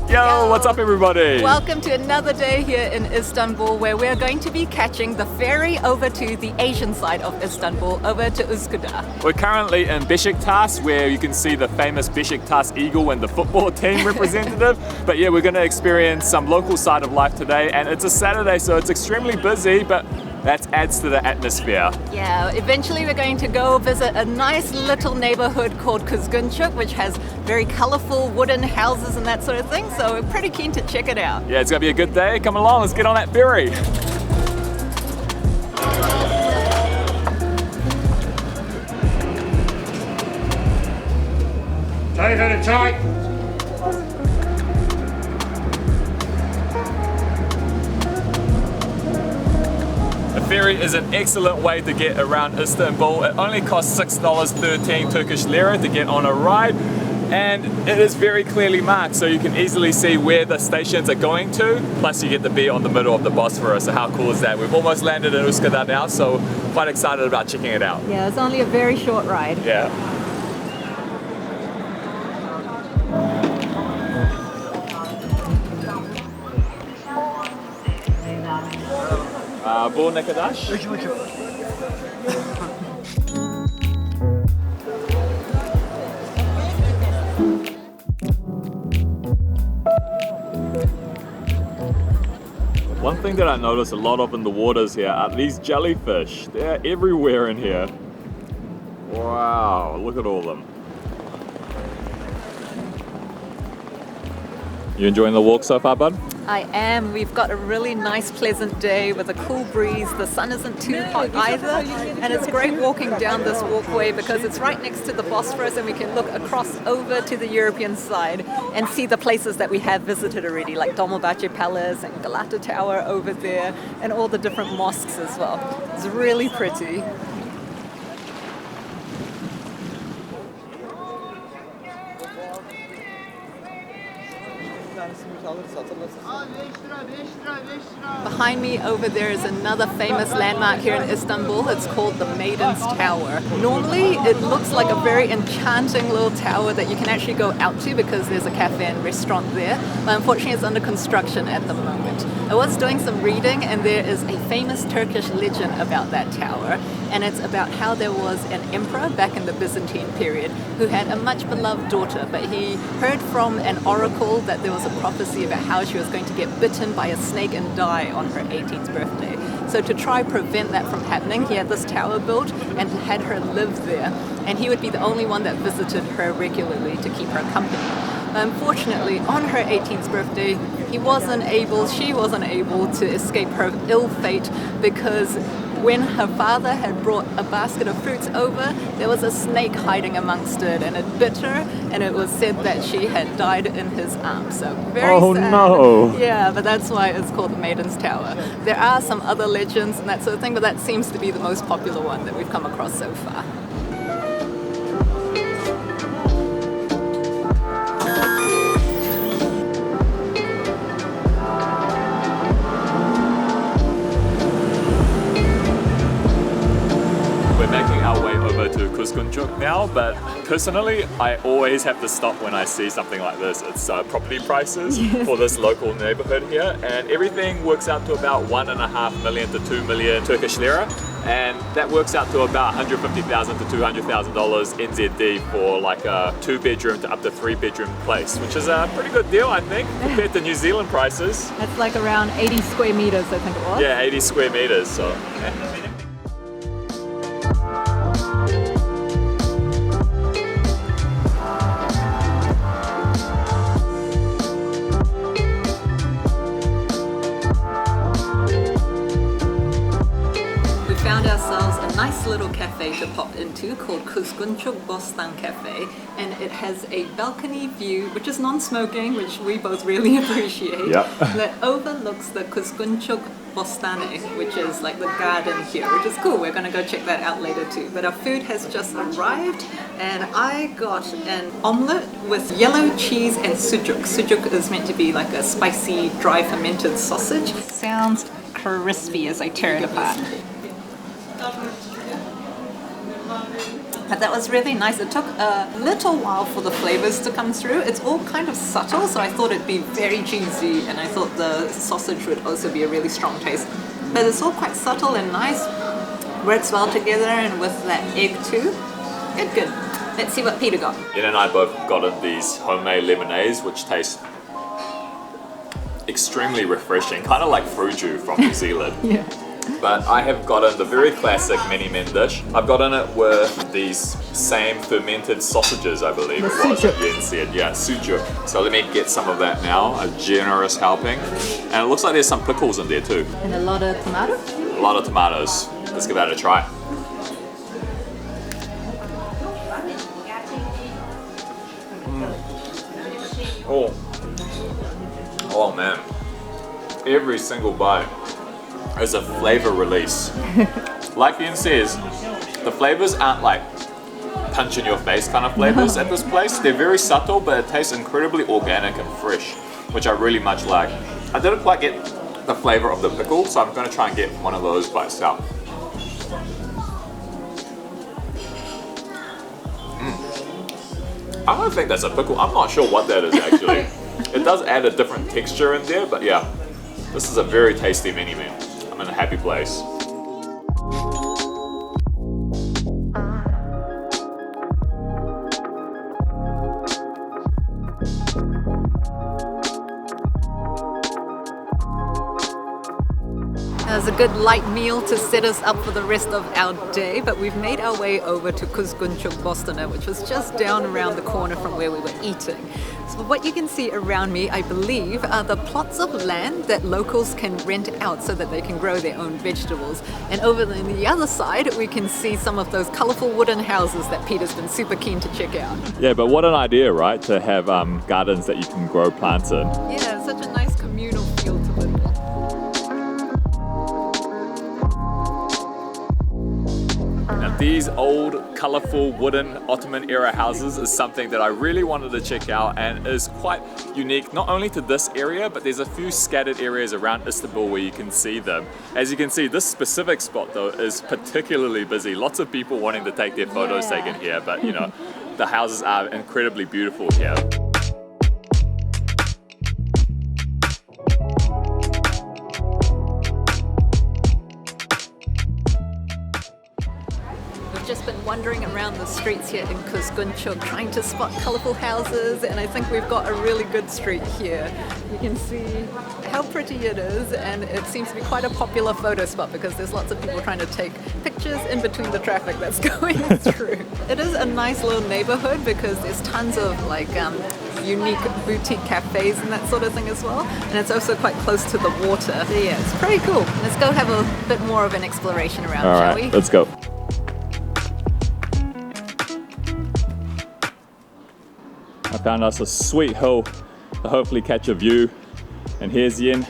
Yo, what's up everybody? Welcome to another day here in Istanbul where we're going to be catching the ferry over to the Asian side of Istanbul, over to Üsküdar. We're currently in Beşiktaş where you can see the famous Beşiktaş eagle and the football team representative. But yeah, we're going to experience some local side of life today, and it's a Saturday so it's extremely busy, but that adds to the atmosphere. Yeah, eventually we're going to go visit a nice little neighborhood called Kuzguncuk, which has very colorful wooden houses and that sort of thing, so we're pretty keen to check it out. Yeah, it's going to be a good day. Come along, let's get on that ferry. Tight. A ferry is an excellent way to get around Istanbul. It only costs $6.13 Turkish lira to get on a ride, and it is very clearly marked so you can easily see where the stations are going to. Plus you get to be on the middle of the Bosphorus, so how cool is that? We've almost landed in Üsküdar now, so quite excited about checking it out. Yeah, it's only a very short ride. Yeah. Bu ne kadar? 3,5. One thing that I notice a lot of in the waters here are these jellyfish. They're everywhere in here. Wow, look at all of them. You enjoying the walk so far, bud? I am. We've got a really nice, pleasant day with a cool breeze. The sun isn't too hot either, and it's great walking down this walkway because it's right next to the Bosphorus, and we can look across over to the European side and see the places that we have visited already, like Dolmabahce Palace and Galata Tower over there, and all the different mosques as well. It's really pretty. Behind me over there is another famous landmark here in Istanbul. It's called the Maiden's Tower. Normally it looks like a very enchanting little tower that you can actually go out to because there's a cafe and restaurant there, but unfortunately it's under construction at the moment. I was doing some reading and there is a famous Turkish legend about that tower, and it's about how there was an emperor back in the Byzantine period who had a much beloved daughter, but he heard from an oracle that there was a prophecy about how she was going to get bitten by a snake and die on her 18th birthday. So to try prevent that from happening, he had this tower built and had her live there, and he would be the only one that visited her regularly to keep her company. Unfortunately, on her 18th birthday, she wasn't able to escape her ill fate because when her father had brought a basket of fruits over, there was a snake hiding amongst it, and it bit her, and it was said that she had died in his arms. So very sad. No. Yeah, but that's why it's called the Maiden's Tower. There are some other legends and that sort of thing, but that seems to be the most popular one that we've come across so far. To Kuzguncuk now, but personally I always have to stop when I see something like this. It's property prices for this local neighborhood here, and everything works out to about 1.5 million to 2 million Turkish lira, and that works out to about $150,000 to $200,000 NZD for like a 2-bedroom to up to 3-bedroom place, which is a pretty good deal I think compared to New Zealand prices. That's like around 80 square meters I think it was. Yeah, 80 square meters, so nice little cafe to pop into called Kuzguncuk Bostanı Cafe, and it has a balcony view, which is non-smoking, which we both really appreciate, that overlooks the Kuzguncuk Bostanı, which is like the garden here, which is cool. We're going to go check that out later too. But our food has just arrived, and I got an omelette with yellow cheese and sucuk. Sucuk is meant to be like a spicy, dry fermented sausage. Sounds crispy as I tear it apart. But that was really nice. It took a little while for the flavors to come through. It's all kind of subtle, so I thought it'd be very cheesy, and I thought the sausage would also be a really strong taste. But it's all quite subtle and nice. Works well together, and with that egg too. Good. Let's see what Peter got. Yen and I both gotten these homemade lemonades, which taste extremely refreshing, kind of like fruju from New Zealand. Yeah. But I have gotten the very classic mini men dish. I've gotten it with these same fermented sausages, I believe it was, that Yen said. Yeah, sujuk. So let me get some of that now, a generous helping. And it looks like there's some pickles in there too. And a lot of tomatoes? A lot of tomatoes. Let's give that a try. Oh man. Every single bite is a flavor release. Like Ian says, the flavors aren't like punch in your face kind of flavors at this place. They're very subtle, but it tastes incredibly organic and fresh, which I really much like. I didn't quite get the flavor of the pickle, so I'm going to try and get one of those by itself. I don't think that's a pickle. I'm not sure what that is actually. It does add a different texture in there, but yeah, this is a very tasty mini man. I'm in a happy place. It was a good light meal to set us up for the rest of our day, but we've made our way over to Kuzguncuk Bostanı, which was just down around the corner from where we were eating. So what you can see around me, I believe, are the plots of land that locals can rent out so that they can grow their own vegetables. And over on the other side, we can see some of those colourful wooden houses that Peter's been super keen to check out. Yeah, but what an idea, right? To have gardens that you can grow plants in. Yeah, such a nice communal feel to it. These old, colourful, wooden Ottoman era houses is something that I really wanted to check out and is quite unique not only to this area, but there's a few scattered areas around Istanbul where you can see them. As you can see, this specific spot though is particularly busy. Lots of people wanting to take their photos taken here, but you know, the houses are incredibly beautiful here. Just been wandering around the streets here in Kuzguncuk trying to spot colourful houses, and I think we've got a really good street here. You can see how pretty it is, and it seems to be quite a popular photo spot because there's lots of people trying to take pictures in between the traffic that's going through. It is a nice little neighbourhood because there's tons of like unique boutique cafes and that sort of thing as well, and it's also quite close to the water. So yeah, it's pretty cool. Let's go have a bit more of an exploration around, shall we? Let's go. I found us a sweet hill to hopefully catch a view, and here's Yen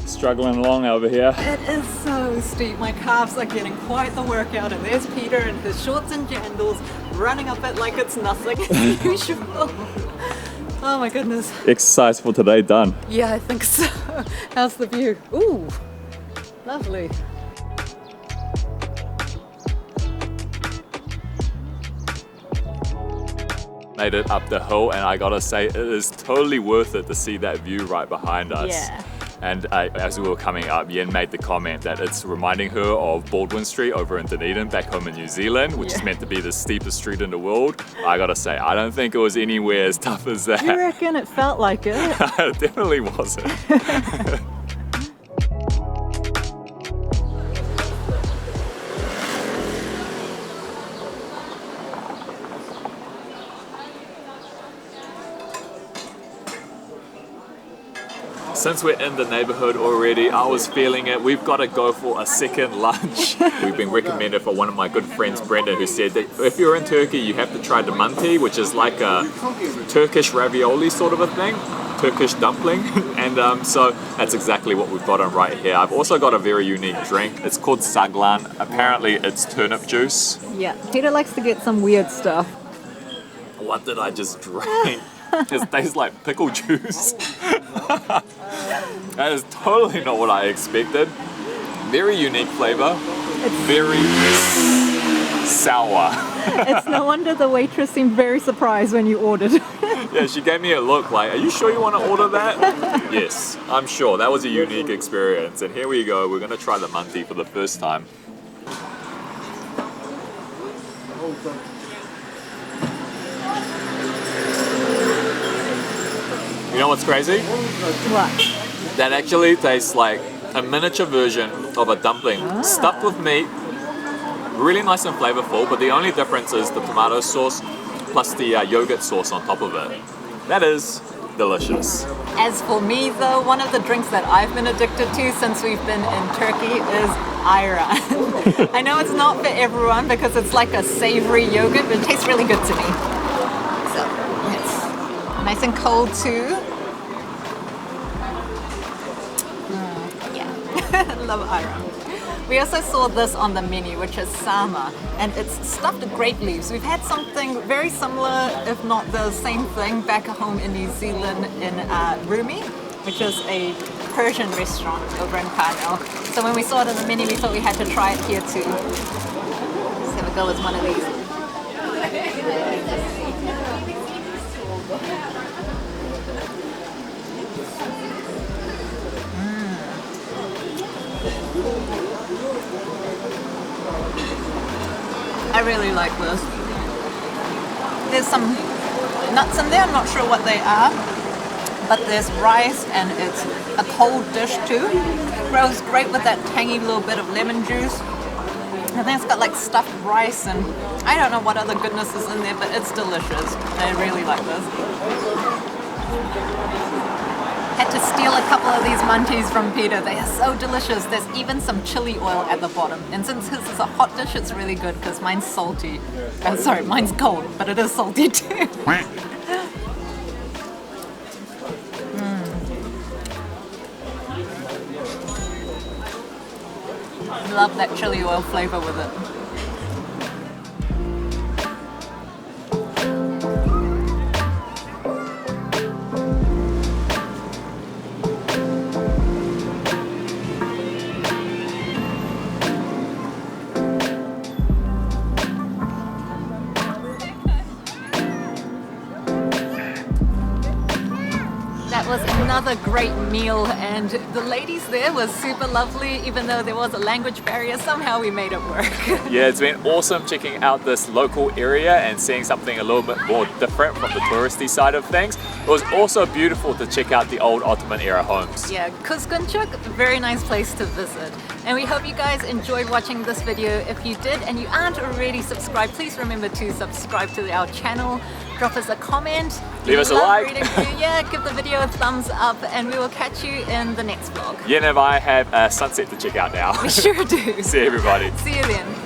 struggling along over here. It is so steep, my calves are getting quite the workout, and there's Peter in his shorts and jandals running up it like it's nothing as usual. Oh my goodness. Exercise for today done. Yeah, I think so. How's the view? Ooh, lovely. Made it up the hill, and I gotta say it is totally worth it to see that view right behind us. Yeah. And as we were coming up, Yen made the comment that it's reminding her of Baldwin Street over in Dunedin back home in New Zealand, which is meant to be the steepest street in the world. I gotta say, I don't think it was anywhere as tough as that. You reckon it felt like it? It definitely wasn't. Since we're in the neighbourhood already, I was feeling it. We've got to go for a second lunch. We've been recommended for one of my good friends, Brendan, who said that if you're in Turkey, you have to try the manti, which is like a Turkish ravioli sort of a thing, Turkish dumpling. And so that's exactly what we've got on right here. I've also got a very unique drink. It's called saglan. Apparently it's turnip juice. Yeah, Peter likes to get some weird stuff. What did I just drink? It tastes like pickle juice. That is totally not what I expected. Very unique flavor. very sour. It's no wonder the waitress seemed very surprised when you ordered. Yeah, she gave me a look like, are you sure you want to order that? Yes, I'm sure. That was a unique experience. And here we go, we're going to try the manti for the first time. You know what's crazy? What? That actually tastes like a miniature version of a dumpling, stuffed with meat, really nice and flavorful, but the only difference is the tomato sauce plus the yogurt sauce on top of it. That is delicious. As for me though, one of the drinks that I've been addicted to since we've been in Turkey is ayran. I know it's not for everyone because it's like a savory yogurt, but it tastes really good to me. So, it's nice and cold too. Yeah, I love ayran. We also saw this on the menu, which is sama, and it's stuffed grape leaves. We've had something very similar, if not the same thing, back home in New Zealand in Rumi, which is a Persian restaurant over in Parnell. So when we saw it on the menu, we thought we had to try it here too. Let's have a go with one of these. I really like this. There's some nuts in there, I'm not sure what they are, but there's rice and it's a cold dish too. Goes great with that tangy little bit of lemon juice. And then it's got like stuffed rice and I don't know what other goodness is in there, but it's delicious. I really like this. Had to steal a couple of these mantis from Peter. They are so delicious. There's even some chili oil at the bottom. And since his is a hot dish, it's really good because mine's salty. Oh, sorry, mine's cold, but it is salty too. Love that chili oil flavor with it. That was another great meal, and the ladies there were super lovely. Even though there was a language barrier, somehow we made it work. Yeah, it's been awesome checking out this local area and seeing something a little bit more different from the touristy side of things. It was also beautiful to check out the old Ottoman era homes. Yeah, Kuzguncuk, a very nice place to visit. And we hope you guys enjoyed watching this video. If you did and you aren't already subscribed, please remember to subscribe to our channel. Drop us a comment. Leave us a like. Yeah, give the video a thumbs up, and we will catch you in the next vlog. Yen and I have a sunset to check out now. We sure do. See you, everybody. See you then.